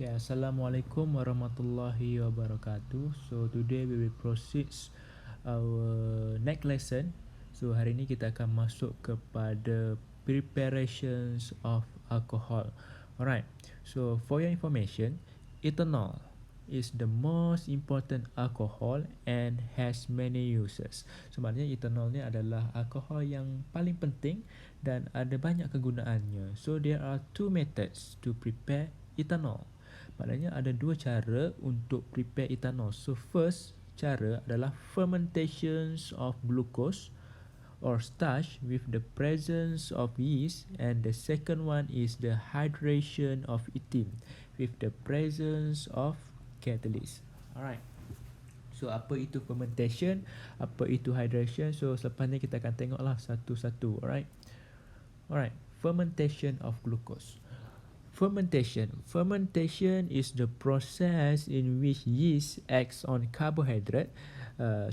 Okay, Assalamualaikum warahmatullahi wabarakatuh. So today we will proceed our next lesson. So hari ini kita akan masuk kepada preparations of alcohol. Alright. So for your information, ethanol is the most important alcohol and has many uses. So maknanya ethanol ni adalah alkohol yang paling penting dan ada banyak kegunaannya. So there are two methods to prepare ethanol. Maknanya ada dua cara untuk prepare ethanol. So first cara adalah fermentations of glucose or starch with the presence of yeast, and the second one is the hydration of ethene with the presence of catalyst. Alright. So apa itu fermentation, apa itu hydration? So selepas ni kita akan tengoklah satu-satu. Alright. Alright. Fermentation of glucose. Fermentation is the process in which yeast acts on carbohydrate.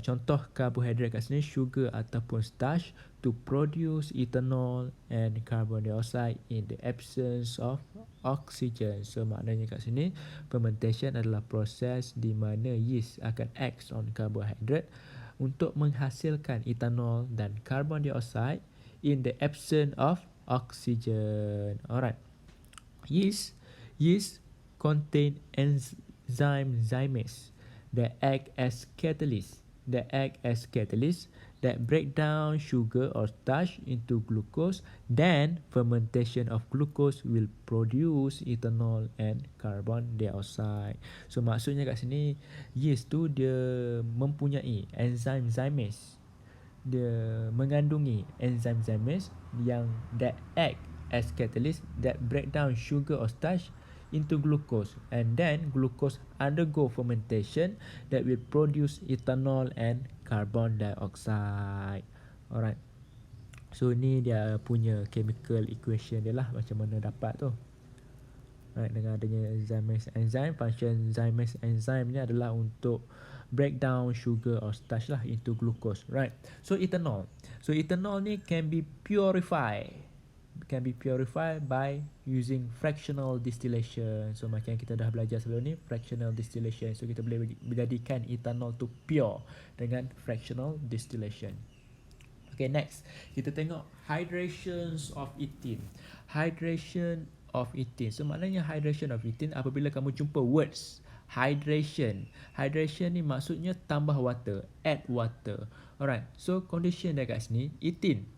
Contoh karbohidrat kat sini sugar ataupun starch to produce ethanol and carbon dioxide in the absence of oxygen. So maknanya kat sini fermentation adalah proses di mana yeast akan acts on carbohydrate untuk menghasilkan ethanol dan carbon dioxide in the absence of oxygen. Alright. Yeast contain enzyme zymase that act as catalyst that break down sugar or starch into glucose. Then fermentation of glucose will produce ethanol and carbon dioxide. So maksudnya kat sini yeast tu dia mempunyai enzyme zymase, dia mengandungi enzyme zymase yang that act as catalyst that break down sugar or starch into glucose, and then glucose undergo fermentation that will produce ethanol and carbon dioxide. Alright. So ni dia punya chemical equation dia lah, macam mana dapat tu. Right, dengan adanya zymase enzyme, function zymase enzyme ni adalah untuk break down sugar or starch lah into glucose. Right. So ethanol ni can be purified by using fractional distillation. So macam kita dah belajar sebelum ni, fractional distillation. So kita boleh menjadikan ethanol tu pure dengan fractional distillation. Okay, next kita tengok hydrations of ethene. So maknanya hydration of ethene, apabila kamu jumpa words hydration ni maksudnya tambah water, add water. Alright, so condition dia kat sini, ethene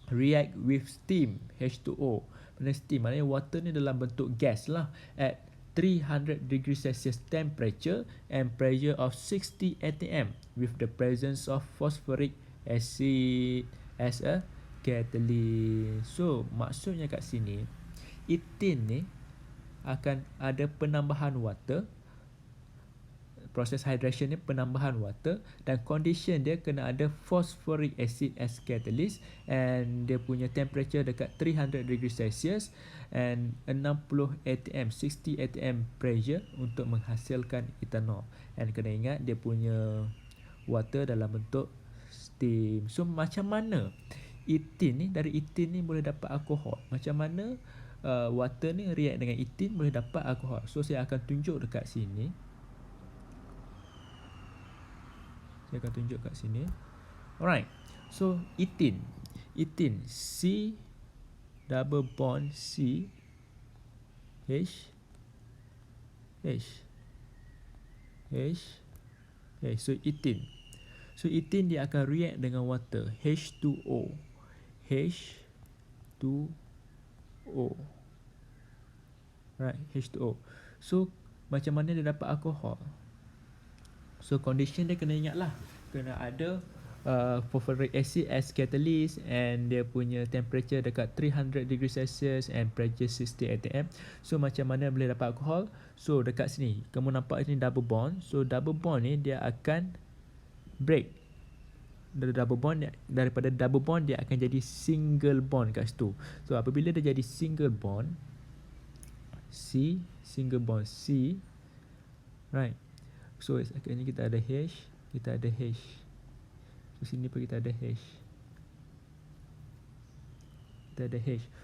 react with steam, H2O. Steam maknanya water ni dalam bentuk gas lah, at 300 degrees Celsius temperature and pressure of 60 atm with the presence of phosphoric acid as a catalyst. So maksudnya kat sini ethene ni akan ada penambahan water, proses hydration ni penambahan water, dan condition dia kena ada phosphoric acid as catalyst, and dia punya temperature dekat 300 degrees Celsius and 60 atm pressure untuk menghasilkan ethanol. And kena ingat dia punya water dalam bentuk steam. So macam mana ethene ni, dari ethene ni boleh dapat alkohol? Macam mana water ni react dengan ethene boleh dapat alkohol? So saya akan tunjuk dekat sini. Alright. So ethene C double bond C H. So ethene dia akan react dengan water, H2O. Right, H2O. So macam mana dia dapat alkohol? So condition dia kena ingat lah, kena ada phosphoric acid as catalyst, and dia punya temperature dekat 300 degrees Celsius and pressure 60 atm. So macam mana boleh dapat alkohol? So dekat sini kamu nampak sini double bond. So double bond ni dia akan break. Daripada double bond dia akan jadi single bond kat situ. So apabila dia jadi single bond C, right. So sekarang ni kita ada H. So sini pun kita ada H.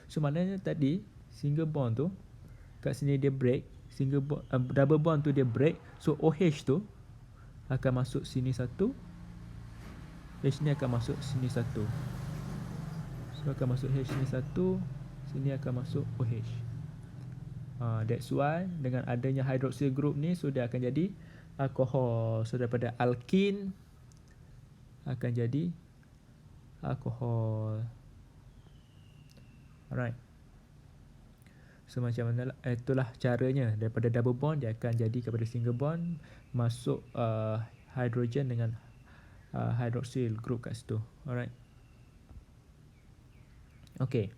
So maknanya tadi single bond tu kat sini dia break, double bond tu dia break, so OH tu akan masuk sini satu, H ni akan masuk sini satu, so akan masuk H ni satu, sini akan masuk OH. That's why dengan adanya hydroxyl group ni, so dia akan jadi alkohol. So daripada alkin akan jadi alkohol. Alright. So macam mana, itulah caranya. Daripada double bond dia akan jadi kepada single bond, masuk hydrogen dengan hydroxyl group kat situ. Alright. Okay.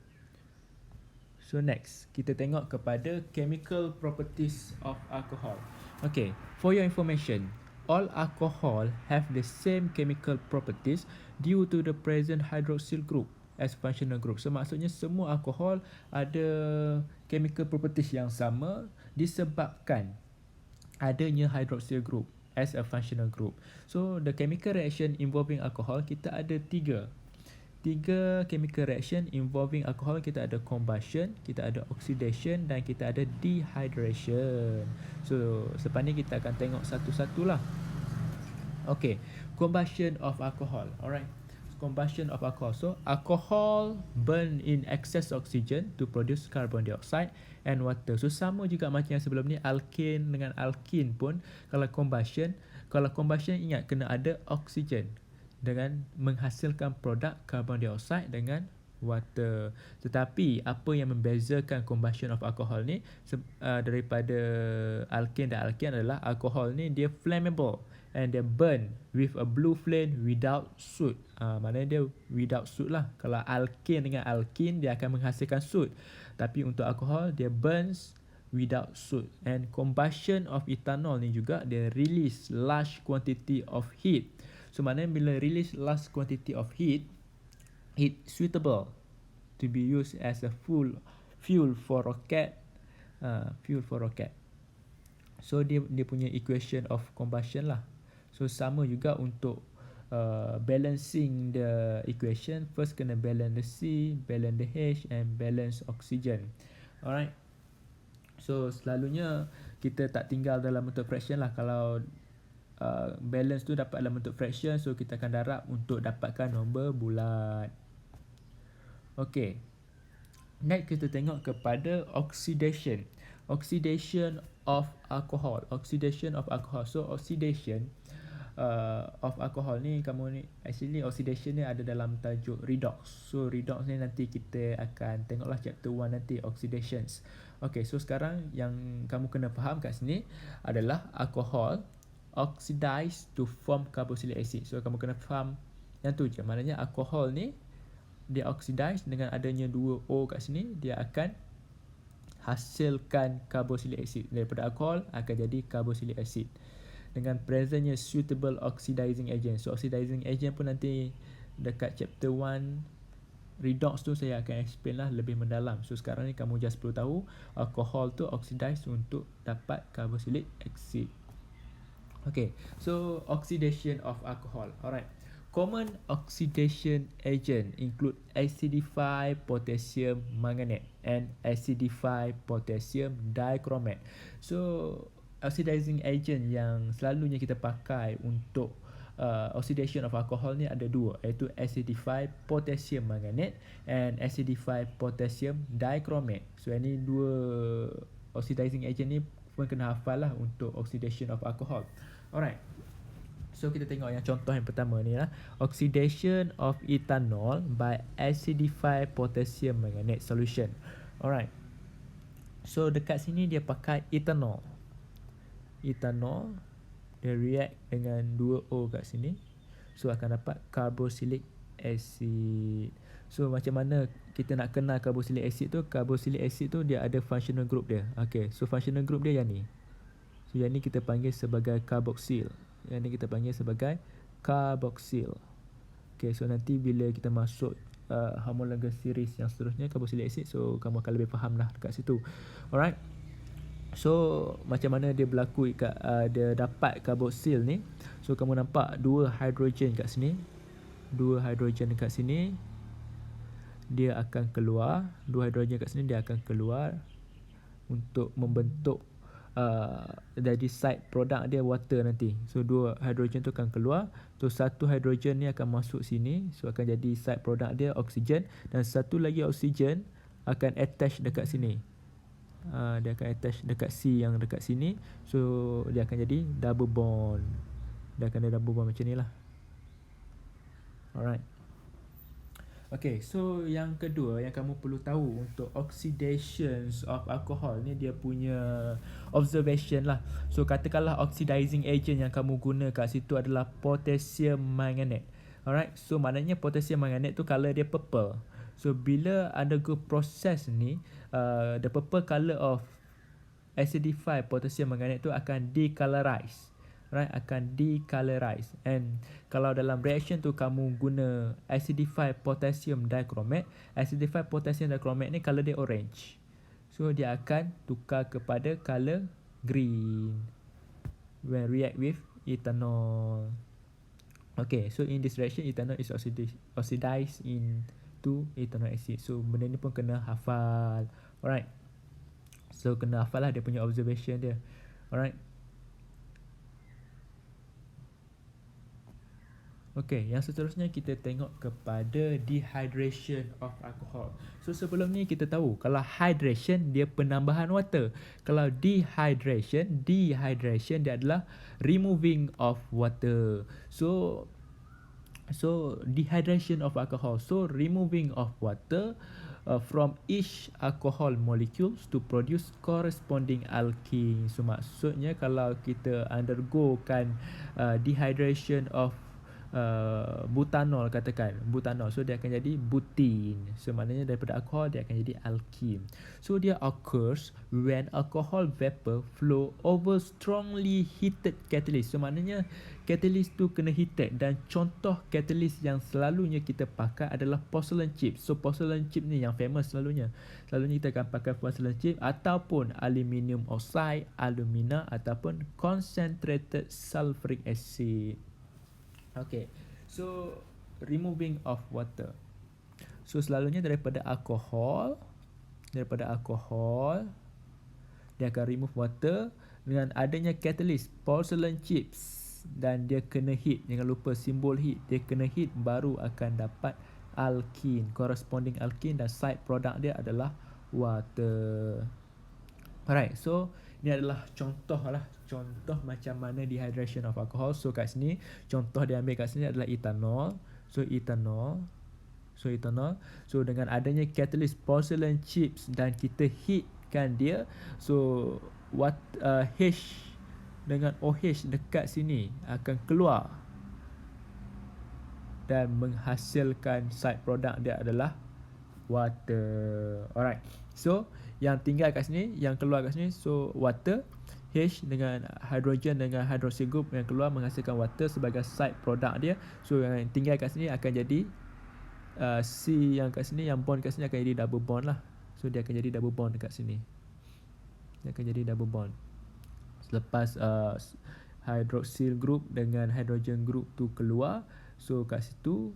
So next, kita tengok kepada chemical properties of alcohol. Okay, for your information, all alcohol have the same chemical properties due to the present hydroxyl group as functional group. So maksudnya semua alkohol ada chemical properties yang sama disebabkan adanya hydroxyl group as a functional group. So the chemical reaction involving alcohol, kita ada tiga chemical reaction involving alcohol. Kita ada combustion, kita ada oxidation dan kita ada dehydration. So selepas ni kita akan tengok satu-satulah. Okay, combustion of alcohol. Alright, combustion of alcohol. So alcohol burn in excess oxygen to produce carbon dioxide and water. So sama juga macam yang sebelum ni, alkane dengan alkene pun, kalau combustion ingat kena ada oxygen dengan menghasilkan produk carbon dioxide dengan water. Tetapi apa yang membezakan combustion of alcohol ni daripada alkane dan alkene adalah alcohol ni dia flammable and dia burn with a blue flame without soot. Maknanya dia without soot lah. Kalau alkane dengan alkene dia akan menghasilkan soot, tapi untuk alcohol dia burns without soot. And combustion of ethanol ni juga dia release large quantity of heat. So maknanya bila release large quantity of heat, it suitable to be used as a fuel for rocket. So dia punya equation of combustion lah. So sama juga untuk balancing the equation. First kena balance the C, balance the H and balance oxygen. Alright. So selalunya kita tak tinggal dalam bentuk fraction lah. Kalau balance tu dapat dalam bentuk fraction, so kita akan darab untuk dapatkan nombor bulat. Okay, next kita tengok kepada oxidation of alcohol. So oxidation of alcohol ni, actually oxidation ni ada dalam tajuk redox. So redox ni nanti kita akan tengoklah chapter 1 nanti, oxidations. Okay, so sekarang yang kamu kena faham kat sini adalah alcohol oxidize to form carboxylic acid. So kamu kena faham yang tu je. Maknanya alkohol ni dia oxidize dengan adanya dua O kat sini, dia akan hasilkan carboxylic acid. Daripada alkohol akan jadi carboxylic acid dengan presentnya suitable oxidizing agent. So oxidizing agent pun nanti dekat chapter 1 redox tu saya akan explain lah lebih mendalam. So sekarang ni kamu just perlu tahu alkohol tu oxidize untuk dapat carboxylic acid. Okay, so oxidation of alcohol. Alright, common oxidation agent include acidified potassium manganate and acidified potassium dichromate. So oxidizing agent yang selalunya kita pakai untuk oxidation of alcohol ni ada dua, iaitu acidified potassium manganate and acidified potassium dichromate. So ini dua oxidizing agent ni pun kena hafal lah untuk oxidation of alcohol. Alright, so kita tengok yang contoh yang pertama ni lah, oxidation of ethanol by acidified potassium manganate solution. Alright, so dekat sini dia pakai ethanol dia react dengan 2O kat sini, so akan dapat carboxylic acid. So macam mana kita nak kenal carboxylic acid tu? Carboxylic acid tu dia ada functional group dia. Okay, so functional group dia yang ni. So yang ni kita panggil sebagai carboxyl. Okay, so nanti bila kita masuk homologous series yang seterusnya carboxylic acid, so kamu akan lebih faham lah dekat situ. Alright, so macam mana dia berlaku dia dapat carboxyl ni. So kamu nampak dua hydrogen kat sini, dia akan keluar, dua hidrogen kat sini dia akan keluar untuk membentuk jadi side product dia water nanti. So 2 hidrogen tu akan keluar. So 1 hidrogen ni akan masuk sini. So akan jadi side product dia oksigen, dan satu lagi oksigen akan attach dekat sini. Dia akan attach dekat C yang dekat sini. So dia akan jadi double bond. Dia akan ada double bond macam ni lah. Alright. Okay, so yang kedua yang kamu perlu tahu untuk oxidations of alcohol ni, dia punya observation lah. So katakanlah oxidizing agent yang kamu guna kat situ adalah potassium manganate. Alright, so maknanya potassium manganate tu color dia purple. So bila undergo proses ni, the purple color of acidified potassium manganate tu akan decolorize. Right, akan decolorize. And kalau dalam reaction tu kamu guna acidified potassium dichromate, acidified potassium dichromate ni color dia orange. So dia akan tukar kepada color green when react with ethanol. Okay, so in this reaction ethanol is oxidized into ethanol acid. So benda ni pun kena hafal. Alright. So kena hafal lah dia punya observation dia. Alright. Okay, yang seterusnya kita tengok kepada dehydration of alcohol. So sebelum ni kita tahu kalau hydration dia penambahan water. Kalau dehydration dia adalah removing of water. So dehydration of alcohol. So removing of water from each alcohol molecules to produce corresponding alkene. So maksudnya kalau kita undergokan dehydration of butanol, katakan butanol, so dia akan jadi butene. So maknanya daripada alcohol dia akan jadi alkene. So dia occurs when alcohol vapor flow over strongly heated catalyst. So maknanya catalyst tu kena heated, dan contoh catalyst yang selalunya kita pakai adalah porcelain chip. So porcelain chip ni yang famous selalunya kita akan pakai porcelain chip ataupun aluminium oxide, alumina, ataupun concentrated sulfuric acid. Okay, so removing of water. So selalunya daripada alkohol dia akan remove water dengan adanya catalyst porcelain chips, dan dia kena heat. Jangan lupa simbol heat, dia kena heat baru akan dapat alkene, corresponding alkene, dan side product dia adalah water. Alright, so ini adalah contoh macam mana dehydration of alcohol. So kat sini contoh dia ambil kat sini adalah ethanol. So dengan adanya catalyst porcelain chips dan kita heatkan dia, so H dengan OH dekat sini akan keluar dan menghasilkan side product dia adalah water. Alright, so yang tinggal kat sini, yang keluar kat sini, so water, H dengan hidrogen dengan hydroxyl group yang keluar menghasilkan water sebagai side product dia. So yang tinggal kat sini akan jadi C yang kat sini, yang bond kat sini akan jadi double bond lah. So dia akan jadi double bond dekat sini. Dia akan jadi double bond. Selepas hydroxyl group dengan hydrogen group tu keluar, so kat situ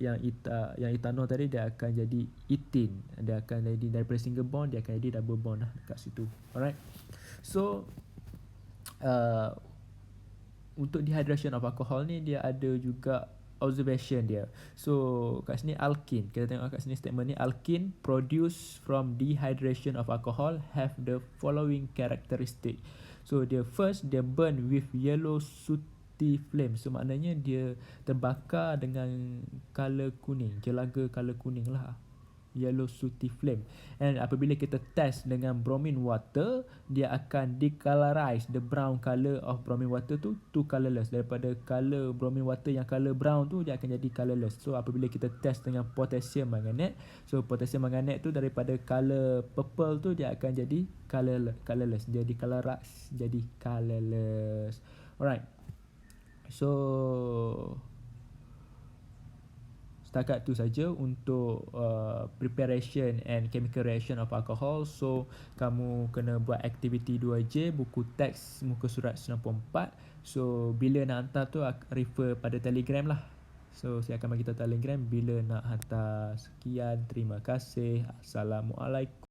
yang ethanol tadi dia akan jadi ethene. Dia akan jadi daripada single bond dia akan jadi double bond lah dekat situ. Alright. So untuk dehydration of alcohol ni dia ada juga observation dia. So kat sini alkene, kita tengok kat sini statement ni, alkene produced from dehydration of alcohol have the following characteristic. So dia first, dia burn with yellow sooty flame. So maknanya dia terbakar dengan color kuning, jelaga color kuning lah, yellow sooty flame. And apabila kita test dengan bromine water, dia akan decolorize the brown color of bromine water tu to colorless. Daripada color bromine water yang color brown tu, dia akan jadi colorless. So apabila kita test dengan potassium manganate, so potassium manganate tu daripada color purple tu dia akan jadi colorless. Dia decolorize jadi colorless. Alright. So setakat tu saja untuk preparation and chemical reaction of alcohol. So kamu kena buat aktiviti 2J, buku teks muka surat 94. So bila nak hantar tu refer pada Telegram lah. So saya akan bagi tahu Telegram bila nak hantar. Sekian, terima kasih. Assalamualaikum.